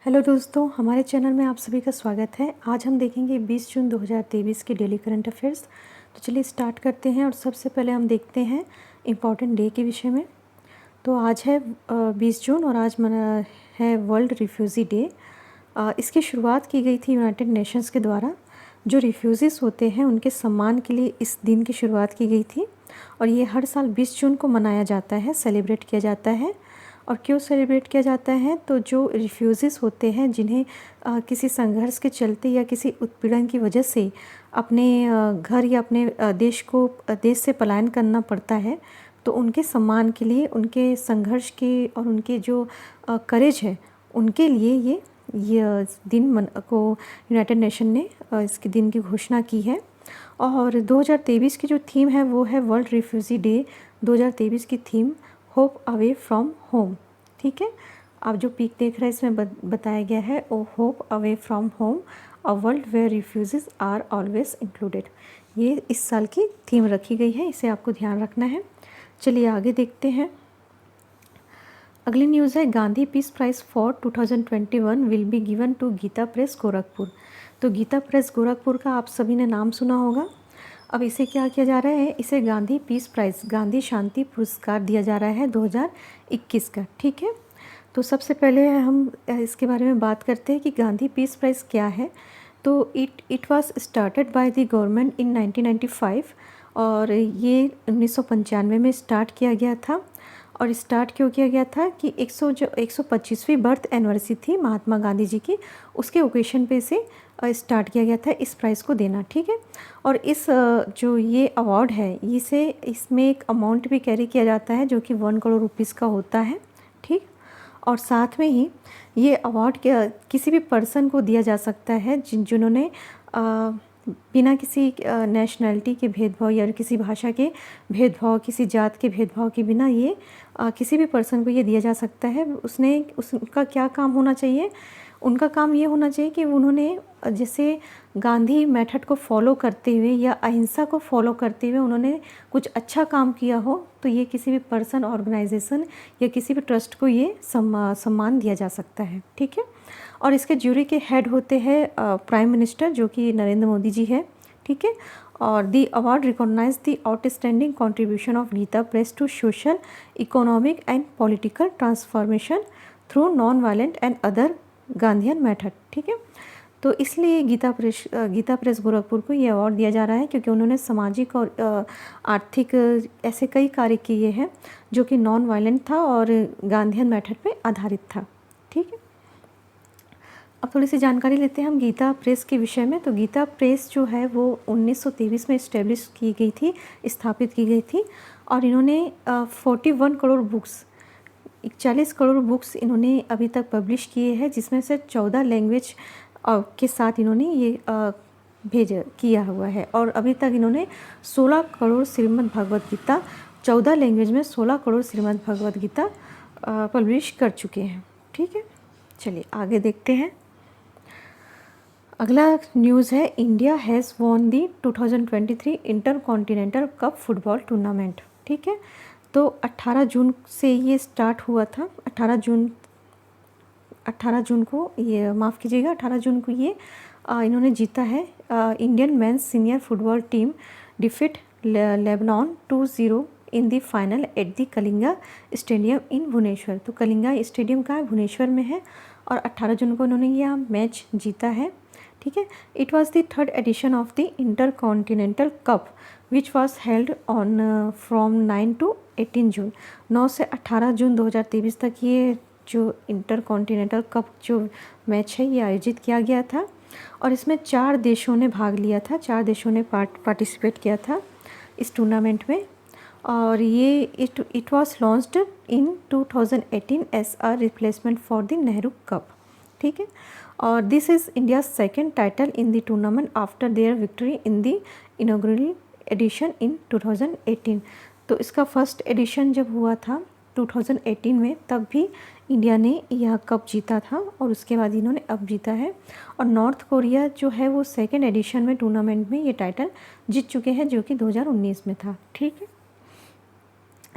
Hello दोस्तों, हमारे channel में आप सभी का स्वागत है। आज हम देखेंगे 20 जून 2023 के डेली करंट अफेयर्स। तो चलिए स्टार्ट करते हैं और सबसे पहले हम देखते हैं इम्पॉर्टेंट डे के विषय में। तो आज है 20 जून और आज मना है वर्ल्ड रिफ्यूज़ी डे। इसकी शुरुआत की गई थी यूनाइटेड नेशंस के द्वारा। जो रिफ्यूज़ीज़ होते हैं उनके सम्मान के लिए इस दिन की शुरुआत की गई थी और ये हर साल 20 जून को मनाया जाता है, सेलिब्रेट किया जाता है। और क्यों सेलिब्रेट किया जाता है? तो जो रिफ्यूज़ीज़ होते हैं जिन्हें किसी संघर्ष के चलते या किसी उत्पीड़न की वजह से अपने घर या अपने देश से पलायन करना पड़ता है, तो उनके सम्मान के लिए, उनके संघर्ष के और उनके जो करेज है, उनके लिए ये दिन को यूनाइटेड नेशन ने इसके दिन की घोषणा की है। और 2023 की जो थीम है वो है वर्ल्ड रिफ्यूज़ी डे। 2023 की theme hope away from home. ठीक है, आप जो पिक देख रहे हैं इसमें बताया गया है ओ hope away from home, a world where refugees are always included. ये इस साल की थीम रखी गई है, इसे आपको ध्यान रखना है। चलिए आगे देखते हैं। अगली न्यूज़ है Gandhi peace prize for 2021 will be given to Gita press Gorakhpur. तो गीता प्रेस गोरखपुर का आप सभी ने नाम सुना होगा। अब इसे क्या किया जा रहा है? इसे गांधी पीस प्राइज़, गांधी शांति पुरस्कार दिया जा रहा है 2021 का। ठीक है, तो सबसे पहले हम इसके बारे में बात करते हैं कि गांधी पीस प्राइज़ क्या है। तो it was started by the government in 1995 और ये 1995 में स्टार्ट किया गया था। और स्टार्ट क्यों किया गया था कि 125वीं बर्थ एनिवर्सरी थी महात्मा गांधी जी की, उसके ओकेशन पे इसे स्टार्ट किया गया था इस प्राइज़ को देना। ठीक है, और इस जो ये अवार्ड है इसमें एक अमाउंट भी कैरी किया जाता है जो कि 1 करोड़ रुपीज़ का होता है। ठीक, और साथ में ही ये अवार्ड किसी भी पर्सन को दिया जा सकता है जिन्होंने बिना किसी नेशनैलिटी के भेदभाव या किसी भाषा के भेदभाव, किसी जात के भेदभाव के बिना ये किसी भी पर्सन को ये दिया जा सकता है। उसका क्या काम होना चाहिए? उनका काम ये होना चाहिए कि उन्होंने जैसे गांधी मेथड को फॉलो करते हुए या अहिंसा को फॉलो करते हुए उन्होंने कुछ अच्छा काम किया हो, तो ये किसी भी पर्सन, ऑर्गेनाइजेशन या किसी भी ट्रस्ट को ये सम्मान दिया जा सकता है। ठीक है, और इसके ज्यूरी के हेड होते हैं प्राइम मिनिस्टर, जो कि नरेंद्र मोदी जी है। ठीक है, और the award recognise the outstanding contribution of Gita Press to social, economic and political transformation through non violent and other Gandhian method. ठीक है, तो इसलिए गीता प्रेस गोरखपुर को ये अवार्ड दिया जा रहा है क्योंकि उन्होंने सामाजिक और आर्थिक ऐसे कई कार्य किए हैं जो कि नॉन वायलेंट था और गांधीयन मेथड पे आधारित था। ठीक है, अब थोड़ी सी जानकारी लेते हैं हम गीता प्रेस के विषय में। तो गीता प्रेस जो है वो 1923 में इस्टेब्लिश की गई थी, स्थापित की गई थी और इन्होंने 41 करोड़ बुक्स, 41 करोड़ बुक्स इन्होंने अभी तक पब्लिश किए हैं, जिसमें से 14 लैंग्वेज के साथ इन्होंने ये किया हुआ है। और अभी तक इन्होंने 16 करोड़ श्रीमद् भगवद गीता, 14 लैंग्वेज में 16 करोड़ श्रीमद् भगवद गीता पब्लिश कर चुके हैं। ठीक है, चलिए आगे देखते हैं। अगला न्यूज़ है India has won the 2023 inter continental cup football tournament. ठीक है, तो 18 जून से ये स्टार्ट हुआ था। 18 जून को ये माफ़ कीजिएगा 18 जून को ये इन्होंने जीता है। Indian men's senior football team defeat Lebanon 2-0 in the final at the Kalinga stadium in Bhubaneswar. तो कलिंगा स्टेडियम का भुवनेश्वर में है और 18 जून को उन्होंने यह मैच जीता है। ठीक है, it was the third edition of the inter continental cup which was held on from 9 to 18 जून। 9 से 18 जून 2023 तक ये जो इंटर कॉन्टिनेंटल कप जो मैच है ये आयोजित किया गया था और इसमें 4 देशों ने भाग लिया था, 4 देशों ने पार्टिसिपेट किया था इस टूर्नामेंट में। और ये it was launched in 2018 as a replacement for the Nehru cup. ठीक है, और this is India second title in the tournament after their victory in the inaugural edition in 2018। तो इसका फर्स्ट एडिशन जब हुआ था 2018 में, तब भी इंडिया ने यह कप जीता था और उसके बाद इन्होंने अब जीता है। और नॉर्थ कोरिया जो है वो सेकेंड एडिशन में टूर्नामेंट में ये टाइटल जीत चुके हैं, जो कि 2019 में था। ठीक है,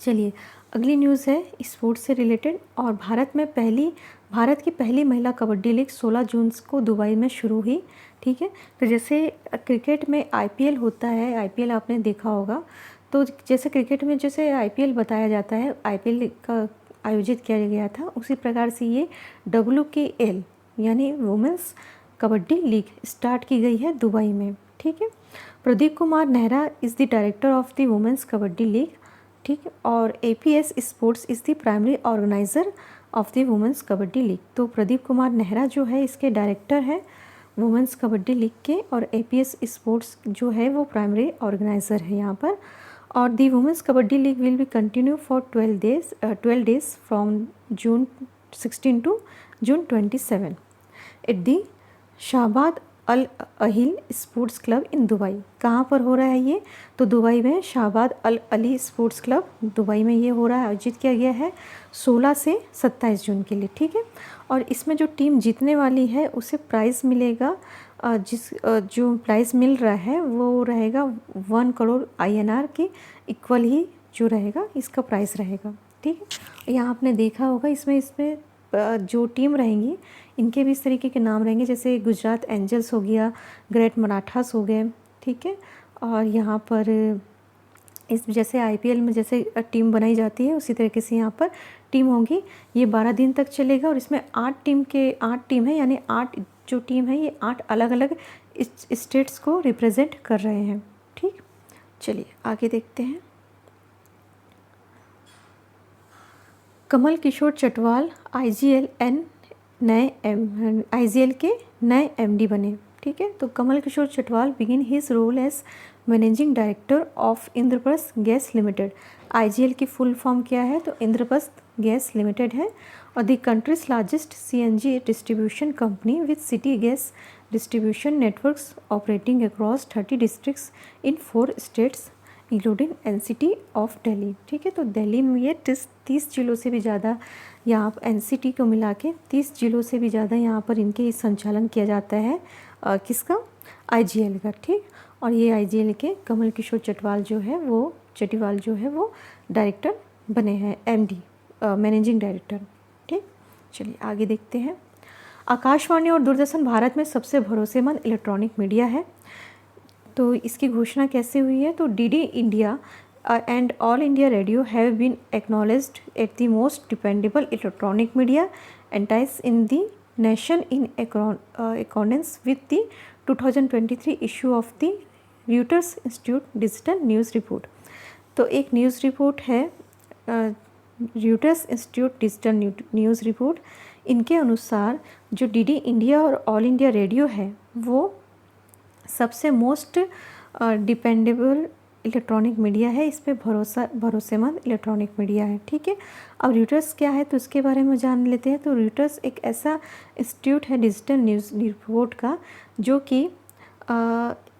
चलिए अगली न्यूज़ है स्पोर्ट्स से रिलेटेड, और भारत की पहली महिला कबड्डी लीग 16 जून को दुबई में शुरू हुई। ठीक है, तो जैसे क्रिकेट में आईपीएल होता है, आईपीएल आपने देखा होगा, तो जैसे क्रिकेट में जैसे आईपीएल बताया जाता है, आईपीएल का आयोजित किया गया था, उसी प्रकार से ये WKL यानी वुमेंस कबड्डी लीग स्टार्ट की गई है दुबई में। ठीक है, Pradeep Kumar Nehra is the director of the women's kabaddi league. ठीक है, और APS sports is the primary organiser of the women's kabaddi league. तो प्रदीप कुमार नेहरा जो है इसके डायरेक्टर है वुमेंस कबड्डी लीग के, और APS स्पोर्ट्स जो है वो प्राइमरी ऑर्गेनाइज़र है यहाँ पर। और the women's kabaddi league will be continue for 12 days from June 16 to June 27 at the Shabab Al Ahli sports club in Dubai. कहाँ पर हो रहा है ये? तो दुबई में Shabab Al Ahli sports club Dubai में ये हो रहा है, आयोजित किया गया है 16 से 27 जून के लिए। ठीक है, और इसमें जो टीम जीतने वाली है उसे प्राइज़ मिलेगा, जो प्राइज़ मिल रहा है वो रहेगा 1 करोड़ INR के इक्वल ही जो रहेगा इसका प्राइस रहेगा। ठीक है, यहाँ आपने देखा होगा इसमें जो टीम रहेंगी इनके भी इस तरीके के नाम रहेंगे, जैसे गुजरात एंजल्स हो गया, ग्रेट मराठास हो गए। ठीक है, और यहाँ पर इस जैसे IPL में जैसे टीम बनाई जाती है उसी तरीके से यहाँ पर टीम होंगी। ये 12 दिन तक चलेगा, और इसमें 8 टीम है, यानी 8 जो टीम है ये 8 अलग अलग स्टेट्स को रिप्रेजेंट कर रहे हैं। ठीक, चलिए आगे देखते हैं। कमल किशोर चटवाल IGL के नए MD बने। ठीक है, तो Kamal Kishore Chatwal begin his role as managing director of Indraprastha gas limited. IGL की फुल फॉर्म क्या है? तो इंद्रप्रस्थ गैस लिमिटेड है, और the country's largest CNG distribution company with city gas distribution networks operating across 30 districts in 4 states including NCT of Delhi. ठीक है, तो दिल्ली में ये 30 जिलों से भी ज़्यादा, यहाँ NCT को मिला के 30 जिलों से भी ज़्यादा यहाँ पर इनके संचालन किया जाता है। किसका? IGL का। ठीक, और ये IGL के कमल किशोर चटवाल जो है वो डायरेक्टर बने हैं, MD मैनेजिंग डायरेक्टर। ठीक, चलिए आगे देखते हैं। आकाशवाणी और दूरदर्शन भारत में सबसे भरोसेमंद इलेक्ट्रॉनिक मीडिया है। तो इसकी घोषणा कैसे हुई है? तो DD India and all India radio have been acknowledged at the most dependable electronic media entities in the nation in accordance with the 2023 issue of the Reuters institute digital news report. तो एक news report है Reuters institute digital news report, इनके अनुसार जो DD India और all India radio है वो सबसे मोस्ट डिपेंडेबल इलेक्ट्रॉनिक मीडिया है, इस पर भरोसेमंद इलेक्ट्रॉनिक मीडिया है। ठीक है, अब रॉयटर्स क्या है तो इसके बारे में जान लेते हैं। तो रॉयटर्स एक ऐसा इंस्टीट्यूट है डिजिटल न्यूज़ रिपोर्ट का जो कि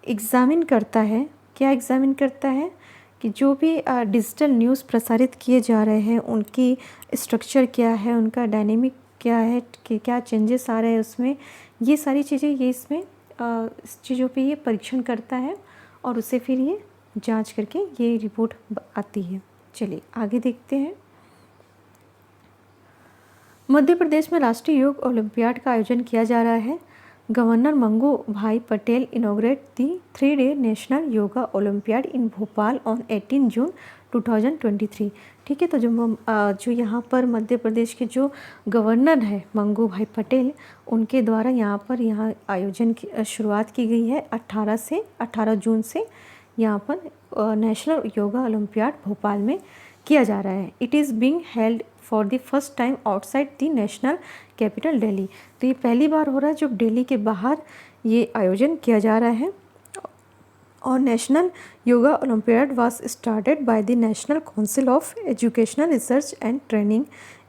एग्ज़ामिन करता है, क्या एग्ज़ामिन करता है कि जो भी डिजिटल न्यूज़ प्रसारित किए जा रहे हैं उनकी स्ट्रक्चर क्या है, उनका डायनेमिक क्या है, कि क्या चेंजेस आ रहे हैं उसमें, ये सारी चीज़ें ये इसमें इस चीज़ों पे ये परीक्षण करता है, और उसे फिर ये जांच करके ये रिपोर्ट आती है। चलिए आगे देखते हैं। मध्य प्रदेश में राष्ट्रीय योग ओलंपियाड का आयोजन किया जा रहा है। गवर्नर मंगू भाई Patel inaugurate the 3-day national yoga olympiad in Bhopal on 18 जून 2023। ठीक है, तो जो यहाँ पर मध्य प्रदेश के जो गवर्नर है मंगू भाई पटेल, उनके द्वारा यहाँ आयोजन की शुरुआत की गई है 18 जून से यहाँ पर नेशनल योगा ओलंपियाड भोपाल में किया जा रहा है। It is being held for the first time outside the national capital Delhi. तो ये पहली बार हो रहा है जब दिल्ली के बाहर ये आयोजन किया जा रहा है। और national yoga olympiad was started by the national council of educational research and training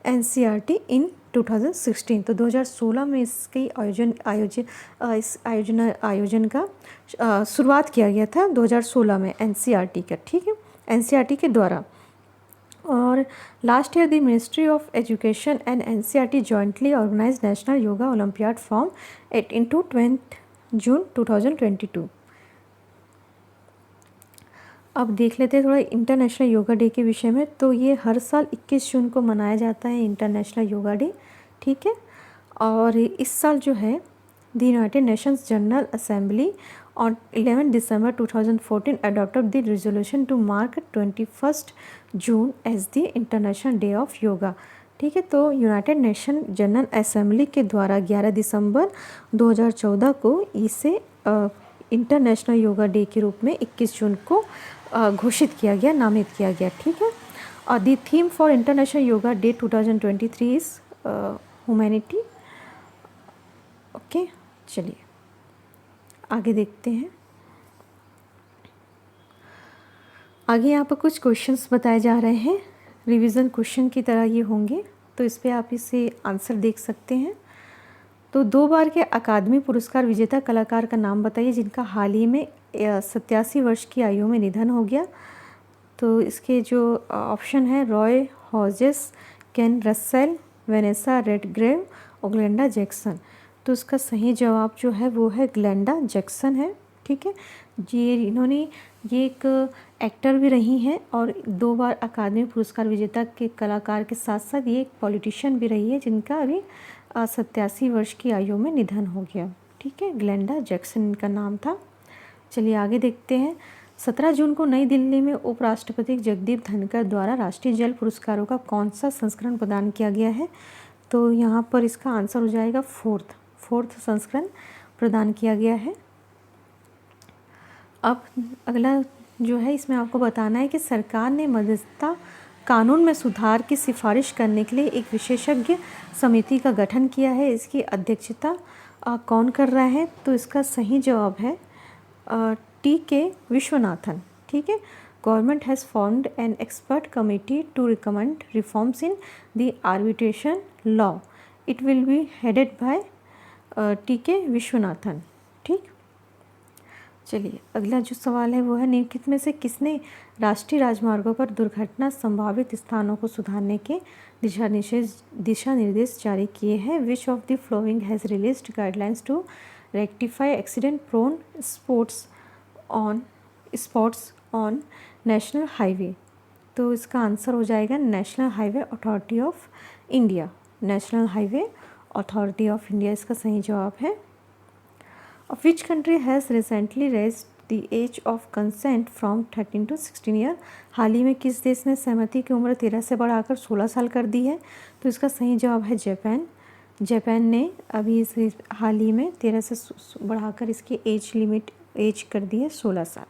NCERT इन 2016। तो 2016 में इसकी आयोजन का शुरुआत किया गया था 2016 में NCERT का। ठीक है, NCERT के द्वारा। और last year the ministry of education and NCERT jointly organise national yoga olympiad from 18 to 20 June 2022। अब देख लेते हैं थोड़ा इंटरनेशनल योगा डे के विषय में। तो ये हर साल 21 जून को मनाया जाता है इंटरनेशनल योगा डे, ठीक है। और इस साल जो है the United Nations General Assembly on 11 December 2014 adopted the resolution to mark 21 June as the International Day of Yoga, ठीक है। तो यूनाइटेड नेशन जनरल असेंबली के द्वारा 11 दिसंबर 2014 को इसे इंटरनेशनल योगा डे के रूप में 21 जून को घोषित किया गया, नामित किया गया, ठीक है। और the theme for international yoga day 2023 is humanity. Okay, चलिए आगे देखते हैं। आगे यहाँ पर कुछ क्वेश्चंस बताए जा रहे हैं, रिवीजन क्वेश्चन की तरह ये होंगे, तो इस पर आप इसे आंसर देख सकते हैं। तो 2 बार के अकादमी पुरस्कार विजेता कलाकार का नाम बताइए जिनका हाल ही में 87 वर्ष की आयु में निधन हो गया। तो इसके जो ऑप्शन है रॉय हॉजेस, केन रसेल, वेनेसा रेडग्रेव और ग्लेंडा जैक्सन। तो इसका सही जवाब जो है वो है ग्लेंडा जैक्सन है, ठीक है। ये एक एक्टर भी रही हैं और 2 बार अकादमी पुरस्कार विजेता के कलाकार के साथ साथ ये एक पॉलिटिशियन भी रही है जिनका अभी 87 वर्ष की आयु में निधन हो गया, ठीक है। ग्लेंडा जैक्सन इनका नाम था। चलिए आगे देखते हैं। 17 जून को नई दिल्ली में उपराष्ट्रपति जगदीप धनखड़ द्वारा राष्ट्रीय जल पुरस्कारों का कौन सा संस्करण प्रदान किया गया है? तो यहाँ पर इसका आंसर हो जाएगा फोर्थ संस्करण प्रदान किया गया है। अब अगला जो है इसमें आपको बताना है कि सरकार ने मध्यस्थता कानून में सुधार की सिफारिश करने के लिए एक विशेषज्ञ समिति का गठन किया है। इसकी अध्यक्षता कौन कर रहा है? तो इसका सही जवाब है टी.के. विश्वनाथन, ठीक है। Government has formed an expert committee to recommend reforms in the arbitration law. It will be headed by T K. Viswanathan, ठीक। चलिए अगला जो सवाल है वो है निम्नलिखित में से किसने राष्ट्रीय राजमार्गों पर दुर्घटना संभावित स्थानों को सुधारने के दिशा निर्देश जारी किए हैं? Which of the following has released guidelines to rectify accident prone spots on national highway? तो इसका आंसर हो जाएगा National Highway Authority of India. National Highway Authority of India इसका सही जवाब है। Which country has recently raised the age of consent from 13 to 16 year? हाल ही में किस देश ने सहमति की उम्र 13 से बढ़ाकर 16 साल कर दी है? तो इसका सही जवाब है जापान। जापान ने अभी इस हाल ही में 13 से बढ़ाकर इसकी एज कर दी है 16 साल,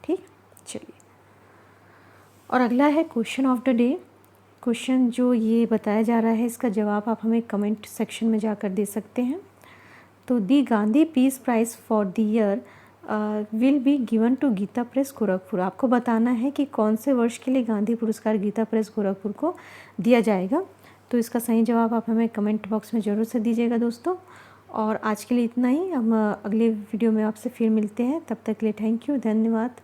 ठीक। चलिए और अगला है question of the day. Question जो ये बताया जा रहा है इसका जवाब आप हमें कमेंट सेक्शन में जाकर दे सकते हैं। तो the Gandhi peace prize for the year will be given to Gita press Gorakhpur. आपको बताना है कि कौन से वर्ष के लिए गांधी पुरस्कार गीता प्रेस गोरखपुर को दिया जाएगा। तो इसका सही जवाब आप हमें कमेंट बॉक्स में ज़रूर से दीजिएगा दोस्तों। और आज के लिए इतना ही, हम अगले वीडियो में आपसे फिर मिलते हैं। तब तक के लिए थैंक यू, धन्यवाद।